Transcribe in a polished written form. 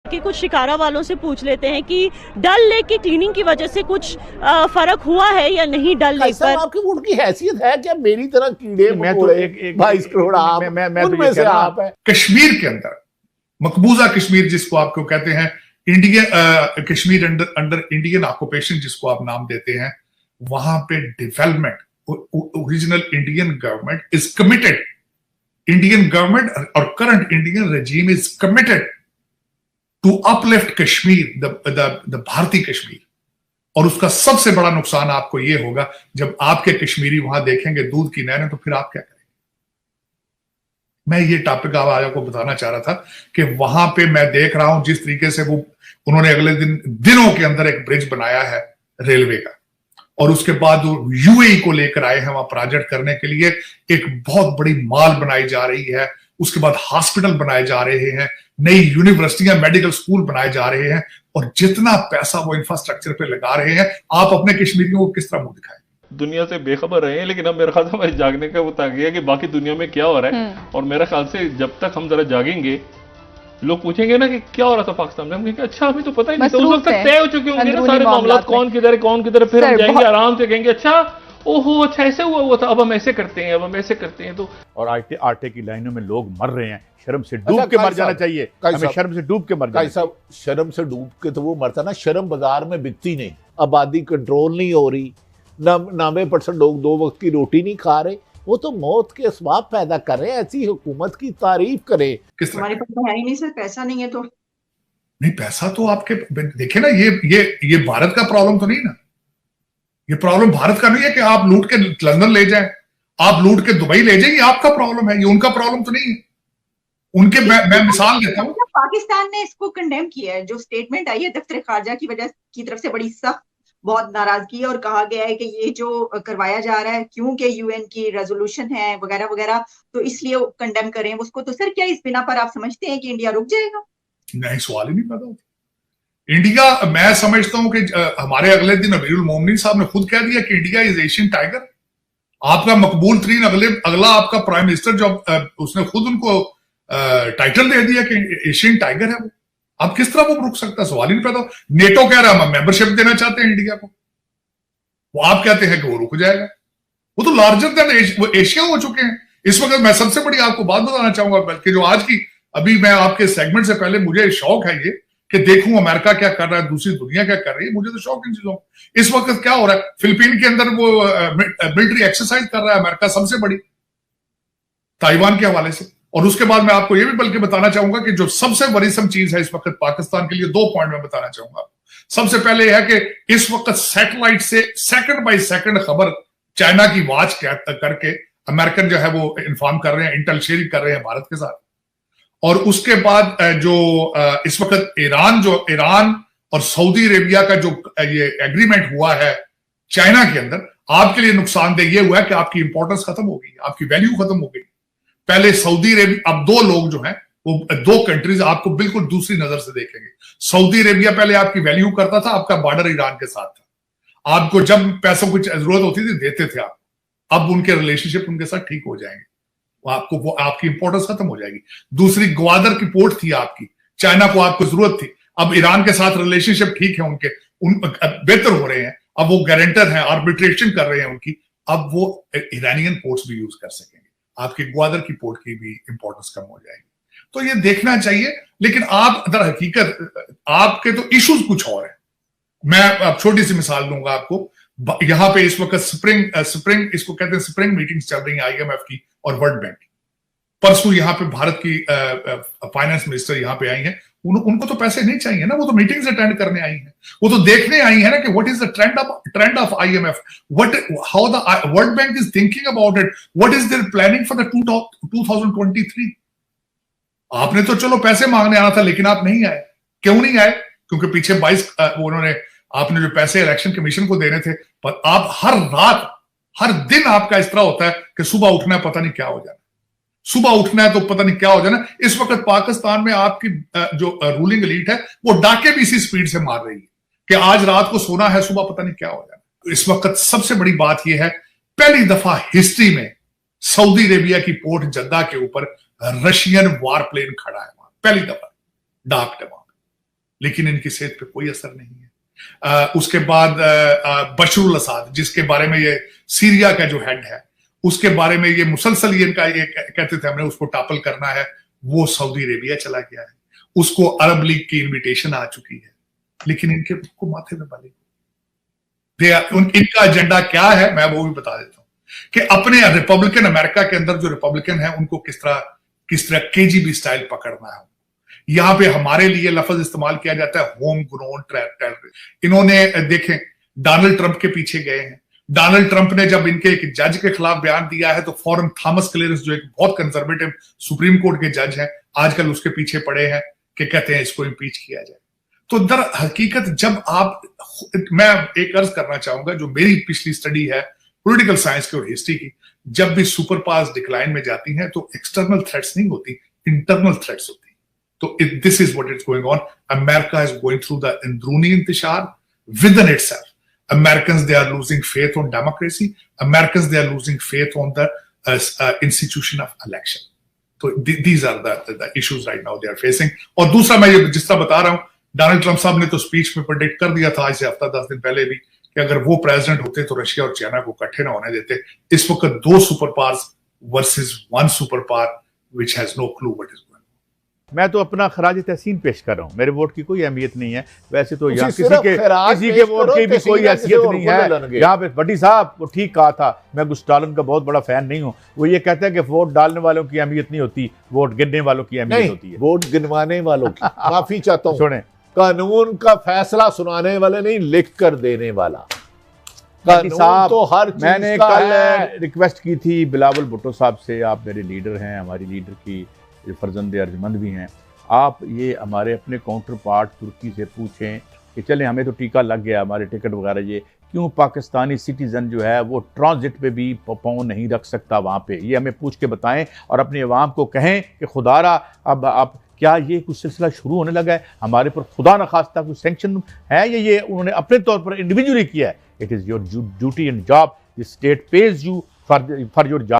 कि कुछ शिकारा वालों से पूछ लेते हैं कि डल लेक की क्लीनिंग की वजह से कुछ फर्क हुआ है या नहीं डल लेक पर। आपकी उनकी हैसियत है क्या मेरी तरह कीड़े मैं तो एक 22 करोड़ आप मैं तो उनमें से आप है। कश्मीर के अंदर मकबूजा कश्मीर जिसको आपको कहते हैं, Indian Kashmir under Indian occupation जिसको आप नाम देते हैं, वहां पे development, original Indian government is committed, Indian government और current Indian regime is committed to uplift Kashmir, the भारतीय कश्मीर। और उसका सबसे बड़ा नुकसान आपको यह होगा जब आपके कश्मीरी वहां देखेंगे दूध की नहरें, तो फिर आप क्या करेंगे? मैं ये टॉपिक आपको बताना चाह रहा था कि वहां पे मैं देख रहा हूं जिस तरीके से वो उन्होंने अगले दिनों के अंदर एक ब्रिज बनाया है रेलवे का, और उसके बाद वो यूएई को लेकर आए हैं वहां प्रोजेक्ट करने के लिए, एक बहुत बड़ी मॉल बनाई जा रही है, उसके बाद हॉस्पिटल बनाए जा रहे हैं, नई यूनिवर्सिटियां, मेडिकल स्कूल बनाए जा रहे हैं, और जितना पैसा वो इंफ्रास्ट्रक्चर पे लगा रहे हैं, आप अपने कश्मीरियों को किस तरह मुंह दिखाएं? दुनिया से बेखबर रहे हैं, लेकिन अब मेरे ख्याल से हमारे जागने का वो ताकि है कि बाकी दुनिया में क्या हो रहा है। और मेरे ख्याल से जब तक हम जरा जागेंगे, लोग पूछेंगे ना कि क्या हो रहा था पाकिस्तान में, हम कहेंगे अच्छा हमें तो पता ही नहीं था, उस वक्त तक तय हो चुके होंगे ना सारे मामला, कौन किधर है, फिर हम जाएंगे आराम से कहेंगे अच्छा ओहो अच्छा ऐसे हुआ था, अब हम ऐसे करते हैं, अब हम ऐसे करते हैं। तो और आटे की लाइनों में लोग मर रहे हैं, शर्म से डूब के मर जाना चाहिए, हमें शर्म से डूब के मर जाना चाहिए। शर्म से डूब के तो वो मरता ना, शर्म बाजार में बिकती नहीं, आबादी कंट्रोल नहीं हो रही, 90% लोग 2 वक्त की रोटी नहीं खा रहे, वो तो मौत के असबाब पैदा कर रहे हैं। ऐसी हुकूमत की तारीफ करे। हमारे पास तो है ही नहीं सर, पैसा नहीं है तो नहीं, पैसा तो आपके देखे ना, ये भारत का प्रॉब्लम तो नहीं ना, ये प्रॉब्लम भारत का नहीं है कि आप लूट के लंदन ले जाएं, आप लूट के दुबई ले जाएं, ये आपका प्रॉब्लम है, ये उनका प्रॉब्लम तो नहीं है। उनके मैं मिसाल देता हूं, पाकिस्तान ने इसको कंडेम किया है, जो स्टेटमेंट आई है दफ्तर खारजा की तरफ से बड़ी सख्त बहुत नाराजगी है, और कहा गया है कि ये जो करवाया जा रहा है क्योंकि यूएन की रेजोल्यूशन है वगैरह वगैरह, तो इसलिए कंडेम करें उसको। तो सर क्या इस बिना पर आप समझते हैं कि इंडिया रुक जाएगा? नहीं, सवाल ही नहीं पैदा होता। इंडिया, मैं समझता हूं कि हमारे अगले दिन अमीरुल मोमिनीन साहब ने खुद कह दिया कि इंडिया इज एशियन टाइगर। आपका मकबूल तरीन अगला आपका प्राइम मिनिस्टर जो उसने खुद उनको टाइटल दे दिया कि एशियन टाइगर है वो। अब किस तरह वो रुक सकता है? सवाल ही नहीं पैदा। नेटो कह रहा है हम मेंबरशिप देना चाहते हैं इंडिया को, वो आप कहते हैं कि वो रुक जाएगा। वो तो लार्जर देन एशिया हो चुके हैं इस वक्त। मैं सबसे बड़ी आपको बात बताना चाहूंगा, बल्कि जो आज की अभी मैं आपके सेगमेंट से पहले मुझे शौक है ये कि देखूं अमेरिका क्या कर रहा है, दूसरी दुनिया क्या कर रही है, मुझे तो शौक इन चीजों। इस वक्त क्या हो रहा है, फिलीपीन के अंदर वो मिलिट्री एक्सरसाइज कर रहा है अमेरिका, सबसे बड़ी, ताइवान के हवाले से। और उसके बाद मैं आपको ये भी बल्कि बताना चाहूंगा कि जो सबसे वरीसम चीज है इस वक्त पाकिस्तान के लिए, 2 पॉइंट में बताना चाहूंगा। सबसे पहले यह है कि इस वक्त सैटेलाइट से सेकंड बाय सेकंड खबर चाइना की वॉच करके अमेरिकन जो है वो इन्फॉर्म कर रहे हैं, इंटेल शेयरिंग कर रहे हैं भारत के साथ। और उसके बाद जो इस वक्त ईरान और सऊदी अरेबिया का जो ये एग्रीमेंट हुआ है चाइना के अंदर, आपके लिए नुकसानदेह ये हुआ है कि आपकी इंपॉर्टेंस खत्म हो गई, आपकी वैल्यू खत्म हो गई। पहले सऊदी अरेबिया, अब 2 लोग जो हैं वो 2 कंट्रीज आपको बिल्कुल दूसरी नजर से देखेंगे। सऊदी अरेबिया पहले आपकी वैल्यू करता था, आपका बॉर्डर ईरान के साथ था, आपको जब पैसों की जरूरत होती थी देते थे आप। अब उनके रिलेशनशिप उनके साथ ठीक हो जाएंगे, वो आपकी इंपॉर्टेंस खत्म हो जाएगी। दूसरी ग्वादर की पोर्ट थी आपकी, चाइना को आपको जरूरत थी, अब ईरान के साथ रिलेशनशिप ठीक है उनके, बेहतर हो रहे हैं, अब वो गारंटर हैं, आर्बिट्रेशन कर रहे हैं उनकी, अब वो ईरानियन पोर्ट्स भी यूज कर सकेंगे, आपकी ग्वादर की पोर्ट की भी इंपॉर्टेंस कम हो जाएगी। तो ये देखना चाहिए। लेकिन आप दर हकीकत आपके तो इश्यूज कुछ और है। मैं अब छोटी सी मिसाल दूंगा आपको। यहां पे इस वक्त स्प्रिंग इसको कहते हैं, स्प्रिंग मीटिंग्स चल रही हैं IMF की और वर्ल्ड बैंक की। परसों यहाँ पे भारत की फाइनेंस मिनिस्टर यहाँ पे आई हैं, उनको तो पैसे नहीं चाहिए ना, वो तो मीटिंग्स अटेंड करने आई हैं, वो तो देखने आई है ना कि what is the trend of IMF, how the world bank is thinking about it, what is there planning for the 2023। आपने तो चलो पैसे मांगने आना था, लेकिन आप नहीं आए। क्यों नहीं आए? क्योंकि पीछे 22 उन्होंने आपने जो पैसे इलेक्शन कमीशन को देने थे, पर आप हर रात हर दिन आपका इस तरह होता है कि सुबह उठना है पता नहीं क्या हो जाना, सुबह उठना है तो पता नहीं क्या हो जाना। इस वक्त पाकिस्तान में आपकी जो रूलिंग एलीट है वो डाके भी इसी स्पीड से मार रही है कि आज रात को सोना है, सुबह पता नहीं क्या हो जाना। इस वक्त सबसे बड़ी बात यह है, पहली दफा हिस्ट्री में सऊदी अरेबिया की पोर्ट जद्दा के ऊपर रशियन वार प्लेन खड़ा है वहां, पहली दफा डाक डबा। लेकिन इनकी सेहत पे कोई असर नहीं है। उसके बाद बशरुल असाद, जिसके बारे में ये सीरिया का जो हेड है, उसके बारे में ये मुसलसल ये इनका ये कहते थे हमने उसको टॉपल करना है, वो सऊदी अरेबिया चला गया है, उसको अरब लीग की इनविटेशन आ चुकी है, लेकिन इनके को माथे में बाली इनका एजेंडा क्या है मैं वो भी बता देता हूं कि अपने रिपब्लिकन अमेरिका के अंदर जो रिपब्लिकन है उनको किस तरह केजीबी स्टाइल पकड़ना है। यहां पे हमारे लिए लफ्ज इस्तेमाल किया जाता है होम ग्रोन टेररिस्ट। इन्होंने देखें डोनाल्ड ट्रंप के पीछे गए हैं। डोनाल्ड ट्रंप ने जब इनके एक जज के खिलाफ बयान दिया है तो फौरन थॉमस क्लेरेंस जो एक बहुत कंजर्वेटिव सुप्रीम कोर्ट के जज हैं आजकल उसके पीछे पड़े हैं कि कहते हैं इसको इम्पीच किया जाए। तो दर हकीकत जब आप, मैं एक अर्ज करना चाहूंगा, जो मेरी पिछली स्टडी है पॉलिटिकल साइंस की और हिस्ट्री की, जब भी सुपर पावर्स डिक्लाइन में जाती हैं तो एक्सटर्नल थ्रेट्स नहीं होती, इंटरनल थ्रेट्स होती। तो this is what is going on. America is going through the अंदरूनी इंतशार within itself. Americans, they are losing faith on democracy. Americans, they are losing faith on the institution of election. So these are the issues right now they are facing. और दूसरा मैं ये जिस तरह बता रहा हूं, डोनाल्ड ट्रंप साहब ने तो स्पीच में प्रेडिक्ट कर दिया था आज से हफ्ता 10 दिन पहले भी कि अगर वो प्रेसिडेंट होते तो रशिया और चाइना को इकट्ठे ना होने देते। इस वक्त 2 super powers versus 1 super power which has no clue what is going on. मैं तो अपना खराज तहसीन पेश कर रहा हूँ, मेरे वोट की कोई अहमियत नहीं है। वैसे तो यहाँ किसी के वोट की भी कोई हैसियत नहीं है। यहाँ पे भट्टी साहब वो ठीक कहा था, मैं गुस्टालन का बहुत बड़ा फैन नहीं हूँ। वो ये कहता है कि वोट डालने वालों की अहमियत नहीं होती, वोट गिनने वालों की अहमियत होती है। वोट गिनवाने वालों की माफी चाहता हूँ, सुने, कानून का फैसला सुनाने वाले नहीं, लिख कर देने वाला। साहब तो हर चीज मैंने का कल है। रिक्वेस्ट की थी बिलावल भुट्टो साहब से, आप मेरे लीडर हैं, हमारी लीडर की फर्जंद अर्जमंद भी हैं, आप ये हमारे अपने काउंटर पार्ट तुर्की से पूछें कि चलें हमें तो टीका लग गया, हमारे टिकट वगैरह, ये क्यों पाकिस्तानी सिटीज़न जो है वो ट्रांजिट पे भी पाँव नहीं रख सकता वहाँ पे, ये हमें पूछ के बताएं और अपने अवाम को कहें कि खुदारा अब आप क्या ये कुछ सिलसिला शुरू होने लगा है, हमारे पर खुदा न खास्ता कुछ सेंक्शन है या ये उन्होंने अपने तौर पर इंडिविजुअली किया है। It is your duty and job, the state page you for your job.